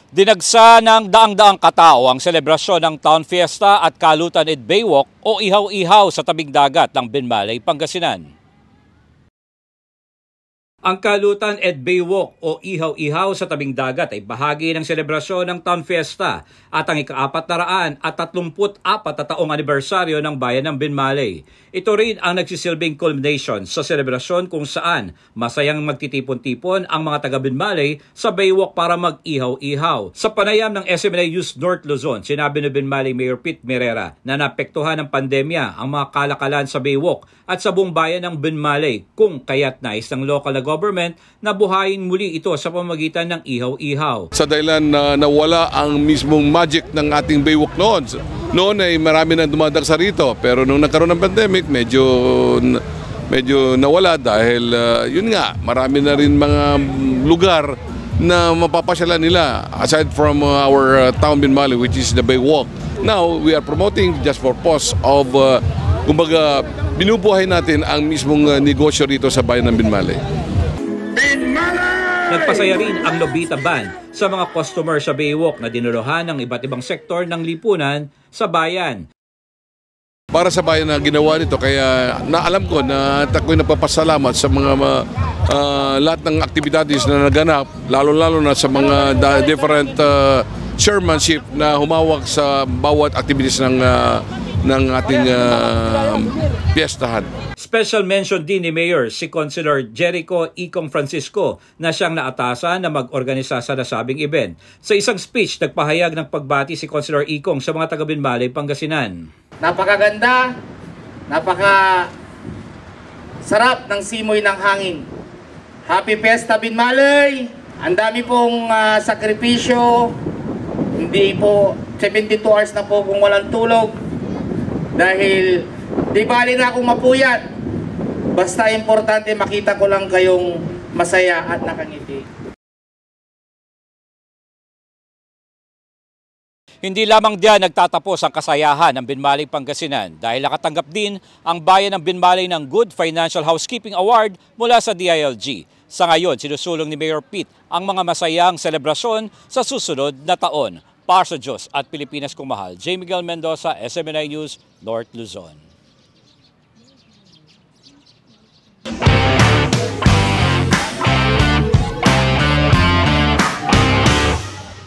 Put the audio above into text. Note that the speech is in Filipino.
Dinagsa ng daang-daang katao ang selebrasyon ng Town Fiesta at Kalutan at Baywalk o Ihaw-Ihaw sa tabing dagat ng Binmalay, Pangasinan. Ang Kalutan at Baywalk o Ihaw-Ihaw sa tabing dagat ay bahagi ng selebrasyon ng Town Fiesta at ang ika-434 na taong anibersaryo ng bayan ng Binmalay. Ito rin ang nagsisilbing culmination sa selebrasyon kung saan masayang magtitipon-tipon ang mga taga-Binmalay sa Baywalk para mag-ihaw-ihaw. Sa panayam ng SMNI News North Luzon, sinabi ni Binmalay Mayor Pete Merera na naapektuhan ng pandemya ang mga kalakalan sa Baywalk at sa buong bayan ng Binmalay kung kaya't nais ng local na government na buhayin muli ito sa pamamagitan ng ihaw-ihaw. Sa dahilan na nawala ang mismong magic ng ating Baywalk noon. Noon ay marami na dumadagsa rito, pero nung nagkaroon ng pandemic, medyo nawala dahil yun nga, marami na rin mga lugar na mapapasyalan nila aside from our town Binmalay, which is the Baywalk. Now, we are promoting just for purpose of kumbaga, binubuhay natin ang mismong negosyo rito sa bayan ng Binmalay. Nagpasaya rin ang Lobita Band sa mga customer sa Baywalk na dinuluhan ng iba't ibang sektor ng lipunan sa bayan. Para sa bayan na ginawa nito, kaya naalam ko na ako'y napapasalamat sa mga lahat ng aktibidades na naganap, lalo-lalo na sa mga different chairmanship na humawak sa bawat activities ng ating piyestahan. Special mention din ni Mayor si Councilor Jericho Ikong Francisco na siyang naatasan na mag-organisa sa nasabing event. Sa isang speech, nagpahayag ng pagbati si Councilor Ikong sa mga taga-Binmalay, Pangasinan. Napakaganda, sarap ng simoy ng hangin. Happy Fiesta Binmalay! Ang dami pong sakripisyo, hindi po 72 hours na po kung walang tulog. Dahil di bali na akong mapuyat. Basta importante makita ko lang kayong masaya at nakangiti. Hindi lamang diyan nagtatapos ang kasayahan ng Binmalay, Pangasinan dahil nakatanggap din ang bayan ng Binmalay ng Good Financial Housekeeping Award mula sa DILG. Sa ngayon, sinusulong ni Mayor Pete ang mga masayang selebrasyon sa susunod na taon. Para sa Diyos at Pilipinas kong mahal, J. Miguel Mendoza, SMNI News, North Luzon.